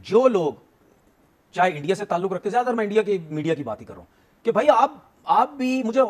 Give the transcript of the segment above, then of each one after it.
जो लोग चाहे इंडिया से ताल्लुक रखते, ज्यादातर मैं इंडिया की मीडिया की बात ही कर रहा हूं कि भाई आप भी, मुझे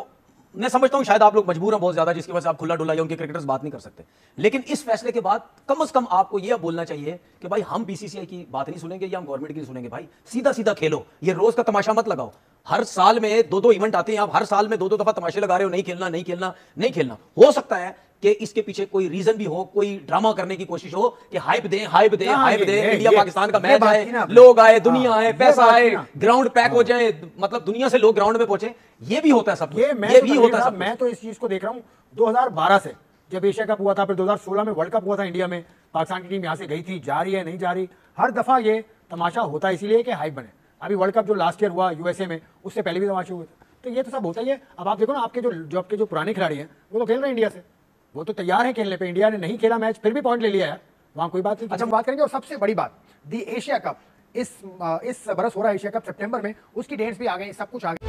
मैं समझता हूं शायद आप लोग मजबूर हैं बहुत ज्यादा, जिसकी वजह से आप खुला डुला या उनके क्रिकेटर्स बात नहीं कर सकते, लेकिन इस फैसले के बाद कम से कम आपको यह बोलना चाहिए कि भाई हम बीसीसीआई की बात नहीं सुनेंगे या हम गवर्नमेंट की नहीं सुनेंगे। भाई सीधा सीधा खेलो, ये रोज का तमाशा मत लगाओ। हर साल में दो इवेंट आते हैं, आप हर साल में दो दफा तमाशे लगा रहे हो, नहीं खेलना नहीं खेलना नहीं खेलना। हो सकता है कि इसके पीछे कोई रीजन भी हो, कोई ड्रामा करने की कोशिश हो कि हाइप दे इंडिया पाकिस्तान का मैच आए, लोग आए, दुनिया आए, पैसा आए, ग्राउंड पैक हो जाए, मतलब दुनिया से लोग ग्राउंड में पहुंचे। ये भी होता है सब, ये भी होता है। मैं तो इस चीज को देख रहा हूं 2012 से, जब एशिया कप हुआ था, फिर 2016 में वर्ल्ड कप हुआ था इंडिया में, पाकिस्तान की टीम यहां से गई थी, जा रही है नहीं जा रही, हर दफा ये तमाशा होता है इसीलिए कि हाइप बने। अभी वर्ल्ड कप जो लास्ट ईयर हुआ यूएसए में, उससे पहले भी तमाशे हुए थे, तो ये तो सब होता ही है। अब आप देखो ना, आपके जो पुराने खिलाड़ी हैं वो तो खेल रहे हैं इंडिया से, वो तो तैयार है खेलने पे। इंडिया ने नहीं खेला मैच, फिर भी पॉइंट ले लिया है, वहां कोई बात नहीं। अच्छा, बात करेंगे। और सबसे बड़ी बात, दी एशिया कप, इस बरस हो रहा है एशिया कप सितंबर में, उसकी डेट्स भी आ गई, सब कुछ आ गया।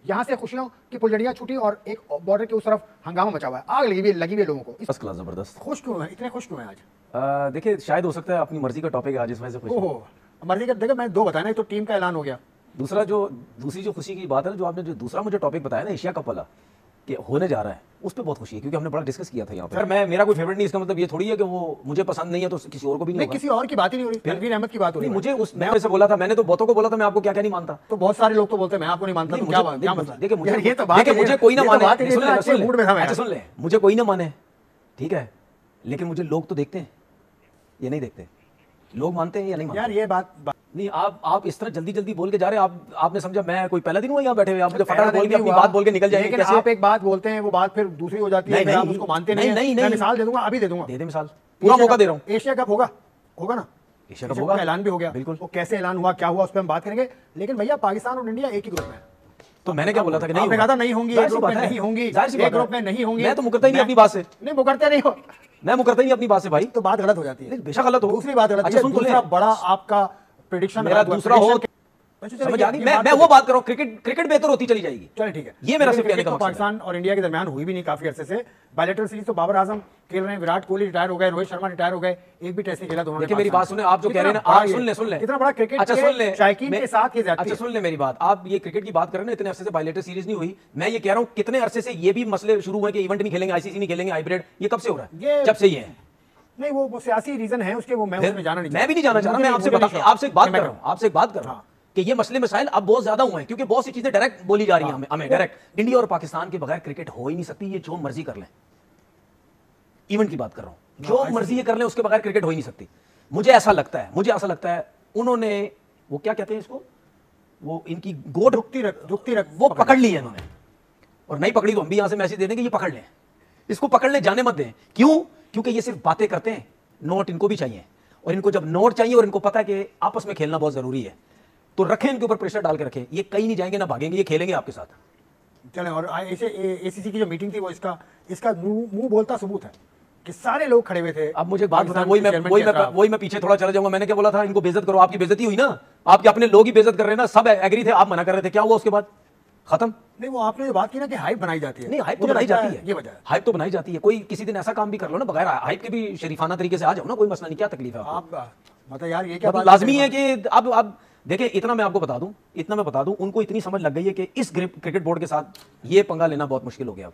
यहां से खुशियों की फुलझड़ियां छूटी और एक बॉर्डर के उस तरफ हंगामा मचा हुआ है, आग लगी हुई लोगों को। फर्स्ट क्लास जबरदस्त। खुश क्यों है, इतने खुश क्यों है आज? देखिए, शायद हो सकता है अपनी मर्जी का टॉपिक है आज, इस वजह से खुश। ओहो, मर्जी का। देखो, मैं दो बताया ना, तो टीम का ऐलान हो गया। दूसरी जो खुशी की बात है ना, जो आपने जो दूसरा मुझे टॉपिक बताया ना एशिया कप वाला कि होने जा रहा है, उस पर बहुत खुशी है, क्योंकि हमने बड़ा डिस्कस किया था यहाँ पर। मेरा कोई फेवरेट नहीं, इसका मतलब ये थोड़ी है कि वो मुझे पसंद नहीं है तो किसी और को भी नहीं। किसी और की बात ही नहीं हो रही, तनवीर अहमद की बात हो रही है। मैं वैसे बोला था, मैंने तो बहुतों को बोला था मैं आपको क्या क्या नहीं मानता, तो बहुत सारे लोग तो बोलते हैं मैं आपको नहीं मानता। देखिए मुझे कोई ना माने, सुन ले, मुझे कोई ना माने, ठीक है, लेकिन मुझे लोग तो देखते हैं, ये नहीं देखते। लोग मानते हैं या नहीं मानते? यार ये बात नहीं, आप इस तरह जल्दी बोल के जा रहे हैं। आपने समझा मैं कोई पहला दिन हुआ यहाँ बैठे हुए, आप मुझे फटाफट बोल के अपनी बात बोल के निकल जाएंगे। लेकिन आप एक बात बोलते हैं, वो बात फिर दूसरी हो जाती है, आप उसको मानते नहीं। मैं मिसाल दे दूंगा, अभी दे दूंगा। दे दे मिसाल, पूरा मौका दे रहा हूँ। एशिया कप होगा ना, एशिया कप होगा, ऐलान भी हो गया, बिल्कुल। वो कैसे ऐलान हुआ, क्या हुआ, उस पर हम बात करेंगे। लेकिन भैया, पाकिस्तान और इंडिया एक ही ग्रुप में, तो मैंने क्या बोला था कि नहीं होंगी, एक ग्रुप में नहीं होंगी। मैं तो मुकरता ही नहीं अपनी बात से। नहीं मुकरते नहीं हो, मैं मुकरता ही नहीं अपनी बात से भाई। तो बात गलत हो जाती है, बेशक गलत हो। दूसरी बात गलत है, दूसरा बड़ा आपका प्रेडिक्शन, मेरा दूसरा हो, समझ आ गई। मैं वो बात कर रहा हूं, क्रिकेट बेहतर होती चली जाएगी। चलिए ठीक है, ये मेरा सिर्फ कहने का मकसद है। पाकिस्तान और इंडिया के दरमियान हुई भी नहीं काफी अरसे से। बायलैटरल सीरीज तो बाबर आजम खेल रहे हैं, विराट कोहली रिटायर हो गए, रोहित शर्मा रिटायर हो गए, एक भी टेस्ट नहीं खेला दोनों ने। देखिए मेरी बात सुने, आप जो कह रहे हैं ना, सुन ले कितना बड़ा क्रिकेट, अच्छा सुन ले, शायकीन के साथ ये जाती है। अच्छा सुन ले मेरी बात, आप ये क्रिकेट की बात कर रहे हैं ना, इतने अरसे से बायलैटरल सीरीज नहीं हुई। मैं ये कह रहा हूं कितने अरसे से ये भी मसले शुरू हुए कि इवेंट नहीं खेलेंगे, आईसीसी नहीं खेलेंगे, हाइब्रिड, ये कब से हो रहा है? जब से ये है। नहीं, वो सियासी रीजन है उसके, वो मैं उसमें जाना नहीं, मैं भी नहीं जाना चाह रहा। मैं आपसे एक बात कर रहा हूं कि ये मसले मसाइल अब बहुत ज्यादा हुए हैं, क्योंकि बहुत सी चीजें डायरेक्ट बोली जा रही हैं हमें डायरेक्ट। इंडिया और पाकिस्तान के बगैर क्रिकेट हो ही नहीं सकती, ये जो मर्जी कर लें। इवेंट की बात कर रहा हूं, जो मर्जी ये कर लें, उसके बगैर क्रिकेट हो ही नहीं सकती। मुझे ऐसा लगता है उन्होंने वो क्या कहते हैं इसको, वो इनकी गोट वो पकड़ ली है इन्होंने, और नहीं पकड़ी तो हम भी यहां से मैसेज दे देंगे ये पकड़ लें, इसको पकड़ने जाने मत दें। क्यों? क्योंकि ये सिर्फ बातें करते हैं, नोट इनको भी चाहिए, और इनको जब नोट चाहिए और इनको पता है कि आपस में खेलना बहुत जरूरी है, तो रखें, इनके ऊपर प्रेशर डाल के रखें। ये कहीं नहीं जाएंगे ना भागेंगे, ये खेलेंगे आपके साथ। चलें, और ऐसे एसीसी की जो मीटिंग थी, वो इसका मुंह बोलता सबूत है कि सारे लोग खड़े हुए थे। अब मुझे बात बताएं, वही मैं पीछे थोड़ा चला जाऊंगा। मैंने क्या बोला था, इनको बेइज्जत करो, आपकी बेइज्जती हुई ना, आपके अपने लोग ही बेइज्जत कर रहे हैं ना, सब एग्री थे, आप मना कर रहे थे, क्या हुआ उसके बाद? खत्म। नहीं, वो आपने जो बात की ना कि हाइप बनाई जाती है, नहीं हाइप तो बनाई जाती है, ये वजह है। हाइप तो बनाई जाती है। कोई किसी दिन ऐसा काम भी कर लो ना, बगैर हाइप के भी शरीफाना तरीके से आ जाओ ना, कोई मसला नहीं, क्या तकलीफ है आपको? आप मतलब यार ये क्या बात लाजमी है कि अब देखिए, इतना मैं बता दूं, उनको इतनी समझ लग गई है कि इस क्रिकेट बोर्ड के साथ ये पंगा लेना बहुत मुश्किल हो गया।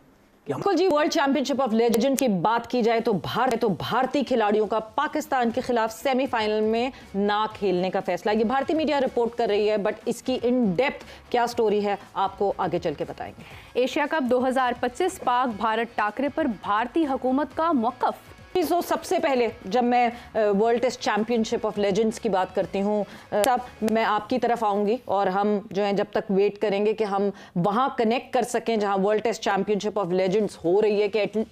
बिल्कुल जी, वर्ल्ड चैंपियनशिप ऑफ लेजेंड की बात की जाए तो भारतीय खिलाड़ियों का पाकिस्तान के खिलाफ सेमीफाइनल में ना खेलने का फैसला, ये भारतीय मीडिया रिपोर्ट कर रही है, बट इसकी इन डेप्थ क्या स्टोरी है आपको आगे चल के बताएंगे। एशिया कप 2025 पाक भारत टाकरे पर भारतीय हुकूमत का मौक़िफ़। तो सबसे पहले जब मैं world test championship of legends की बात करती हूँ, तब मैं आपकी तरफ आऊँगी और हम जो है जब तक वेट करेंगे कि हम वहाँ कनेक्ट कर सकें जहाँ world test championship of legends हो रही है, कि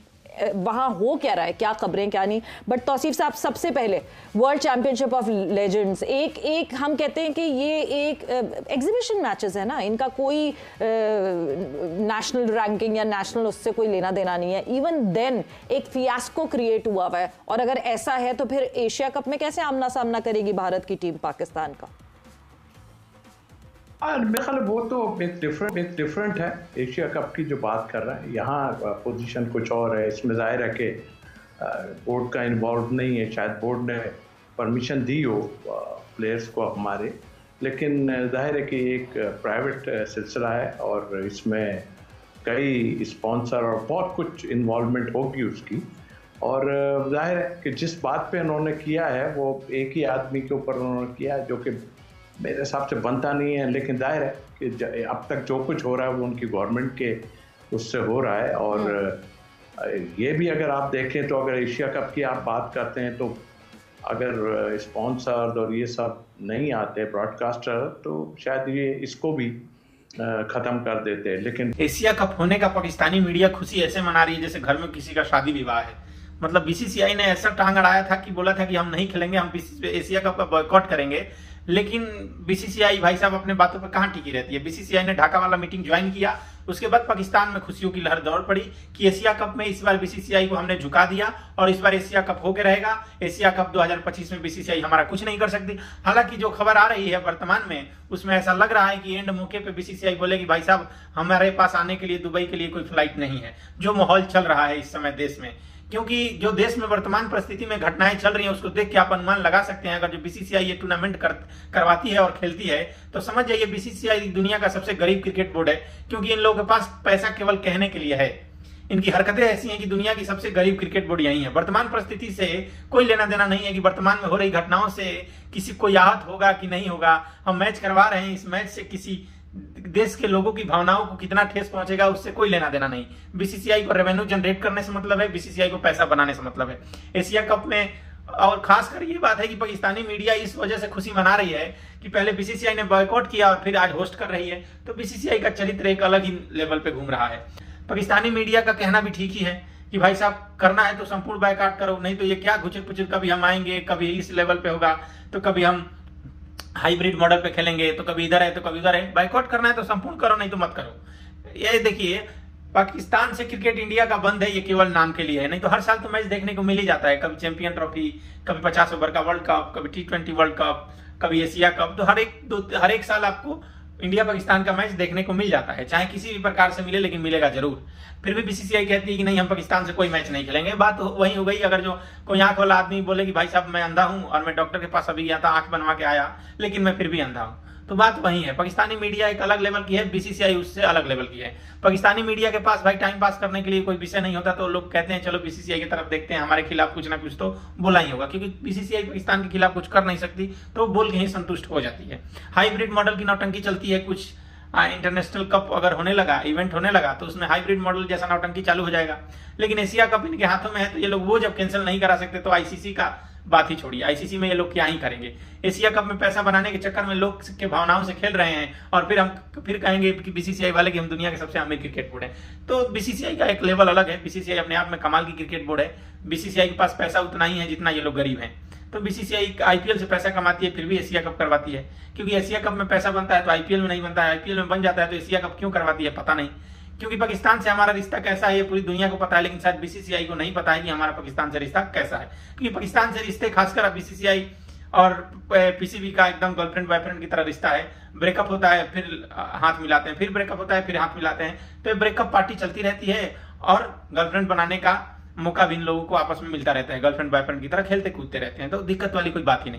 वहाँ हो क्या रहा है, क्या खबरें क्या नहीं। बट तौसीफ साहब, सबसे पहले वर्ल्ड चैंपियनशिप ऑफ लेजेंड्स एक हम कहते हैं कि ये एक एग्जीबिशन मैचेस है ना, इनका कोई नेशनल रैंकिंग या नेशनल उससे कोई लेना देना नहीं है। इवन देन एक फियास्को क्रिएट हुआ हुआ है, और अगर ऐसा है तो फिर एशिया कप में कैसे आमना सामना करेगी भारत की टीम पाकिस्तान का? मेरे ख्याल वो तो एक डिफरेंट है। एशिया कप की जो बात कर रहा है, यहाँ पोजीशन कुछ और है। इसमें जाहिर है कि बोर्ड का इन्वॉल्व नहीं है, शायद बोर्ड ने परमिशन दी हो प्लेयर्स को हमारे, लेकिन जाहिर है कि एक प्राइवेट सिलसिला है और इसमें कई स्पॉन्सर और बहुत कुछ इन्वॉल्वमेंट होगी उसकी। और जाहिर है कि जिस बात पे उन्होंने किया है वो एक ही आदमी के ऊपर उन्होंने किया है, जो कि मेरे हिसाब से बनता नहीं है। लेकिन जाहिर है कि अब तक जो कुछ हो रहा है वो उनकी गवर्नमेंट के उससे हो रहा है। और ये भी अगर आप देखें तो अगर एशिया कप की आप बात करते हैं तो अगर स्पॉन्सर और ये सब नहीं आते ब्रॉडकास्टर, तो शायद ये इसको भी खत्म कर देते। लेकिन एशिया कप होने का पाकिस्तानी मीडिया खुशी ऐसे मना रही है जैसे घर में किसी का शादी विवाह है। मतलब बीसीसीआई ने ऐसा टांग अड़ाया था कि बोला था कि हम नहीं खेलेंगे, हम एशिया कप का बॉयकॉट करेंगे। लेकिन बीसीसीआई भाई साहब अपने बातों पर कहां टिकी रहती है। बीसीसीआई ने ढाका वाला मीटिंग ज्वाइन किया, उसके बाद पाकिस्तान में खुशियों की लहर दौड़ पड़ी कि एशिया कप में इस बार बीसीसीआई को हमने झुका दिया और इस बार एशिया कप होके रहेगा। एशिया कप 2025 में बीसीसीआई हमारा कुछ नहीं कर सकती। हालांकि जो खबर आ रही है वर्तमान में उसमें ऐसा लग रहा है कि एंड मौके पे बीसीसीआई बोलेगी भाई साहब हमारे पास आने के लिए दुबई के लिए कोई फ्लाइट नहीं है। जो माहौल चल रहा है इस समय देश में, क्योंकि जो देश में वर्तमान परिस्थिति में घटनाएं चल रही हैं उसको देख के आप अनुमान लगा सकते हैं। अगर जो बीसीसीआई ये टूर्नामेंट करवाती है और खेलती है तो समझ जाइए बीसीसीआई दुनिया का सबसे गरीब क्रिकेट बोर्ड है, क्योंकि इन लोगों के पास पैसा केवल कहने के लिए है। इनकी हरकतें ऐसी हैं कि दुनिया की सबसे गरीब क्रिकेट बोर्ड यही है। वर्तमान परिस्थिति से कोई लेना देना नहीं है कि वर्तमान में हो रही घटनाओं से किसी को आहत होगा कि नहीं होगा। हम मैच करवा रहे हैं, इस मैच से किसी देश के लोगों की भावनाओं को कितना ठेस पहुंचेगा उससे कोई लेना देना नहीं। बीसीसीआई को रेवेन्यू जनरेट करने से मतलब है, बीसीसीआई को पैसा बनाने से मतलब है। एशिया कप में और खासकर ये बात है कि पाकिस्तानी मीडिया इस वजह से खुशी मना रही है कि पहले बीसीसीआई ने बॉयकॉट किया और फिर आज होस्ट कर रही है, तो बीसीसीआई का चरित्र एक अलग ही लेवल पे घूम रहा है। पाकिस्तानी मीडिया का कहना भी ठीक ही है कि भाई साहब करना है तो संपूर्ण बायकॉट करो, नहीं तो ये क्या घुचक पुचक, कभी हम आएंगे, कभी इस लेवल पे होगा तो कभी हम हाइब्रिड मॉडल पे खेलेंगे, तो कभी इधर है तो कभी उधर है। बायकॉट करना है तो संपूर्ण करो, नहीं तो मत करो। ये देखिए पाकिस्तान से क्रिकेट इंडिया का बंद है, ये केवल नाम के लिए है, नहीं तो हर साल तो मैच देखने को मिल ही जाता है। कभी चैंपियन ट्रॉफी, कभी 50 ओवर का वर्ल्ड कप, कभी T20 वर्ल्ड कप, कभी एशिया कप, तो हर एक साल आपको इंडिया पाकिस्तान का मैच देखने को मिल जाता है, चाहे किसी भी प्रकार से मिले, लेकिन मिलेगा जरूर। फिर भी बीसीसीआई कहती है कि नहीं हम पाकिस्तान से कोई मैच नहीं खेलेंगे। बात वही हो गई। अगर जो कोई आंख वाला आदमी बोले कि भाई साहब मैं अंधा हूं और मैं डॉक्टर के पास अभी गया था, आंख बनवा के आया, लेकिन मैं फिर भी अंधा हूं, तो बात वही है। पाकिस्तानी मीडिया एक अलग लेवल की है, बीसीसीआई उससे अलग लेवल की है। पाकिस्तानी मीडिया के पास भाई टाइम पास करने के लिए कोई विषय नहीं होता तो लोग कहते हैं चलो बीसीसीआई की तरफ देखते हैं, हमारे खिलाफ कुछ ना कुछ तो बोला ही होगा, क्योंकि बीसीसीआई पाकिस्तान के खिलाफ कुछ कर नहीं सकती तो बोल के ही संतुष्ट हो जाती है। हाइब्रिड मॉडल की नौटंकी चलती है। कुछ इंटरनेशनल कप अगर होने लगा, इवेंट होने लगा, तो उसमें हाइब्रिड मॉडल जैसा नौटंकी चालू हो जाएगा। लेकिन एशिया कप इनके हाथों में है तो ये लोग वो जब कैंसिल नहीं करा सकते तो आईसीसी का बात ही छोड़िए, आईसीसी में ये लोग क्या ही करेंगे। एशिया कप में पैसा बनाने के चक्कर में लोग के भावनाओं से खेल रहे हैं और फिर कहेंगे कि बीसीसीआई वाले कि हम दुनिया के सबसे अमीर क्रिकेट बोर्ड है। तो बीसीसीआई का एक लेवल अलग है। बीसीसीआई अपने आप में कमाल की क्रिकेट बोर्ड है। बीसीसीआई के पास पैसा उतना ही है जितना ये लोग गरीब हैं। तो बीसीसीआई आईपीएल से पैसा कमाती है, फिर भी एशिया कप करवाती है, क्योंकि एशिया कप में पैसा बनता है तो आईपीएल में नहीं बनता है, आईपीएल में बन जाता है तो एशिया कप क्यों करवाती है पता नहीं। क्योंकि पाकिस्तान से हमारा रिश्ता कैसा है ये पूरी दुनिया को पता है, लेकिन शायद बीसीसीआई को नहीं पता है कि हमारा पाकिस्तान से रिश्ता कैसा है। क्योंकि पाकिस्तान से रिश्ते खासकर बीसीसीआई और पीसीबी का एकदम गर्लफ्रेंड बॉयफ्रेंड की तरह रिश्ता है। ब्रेकअप होता है, फिर हाथ मिलाते हैं, फिर ब्रेकअप होता है, फिर हाथ मिलाते हैं, तो ब्रेकअप पार्टी चलती रहती है और गर्लफ्रेंड बनाने का मौका भी इन लोगों को आपस में मिलता रहता है। गर्लफ्रेंड बॉयफ्रेंड की तरह खेलते कूदते रहते हैं, तो दिक्कत वाली कोई बात ही नहीं।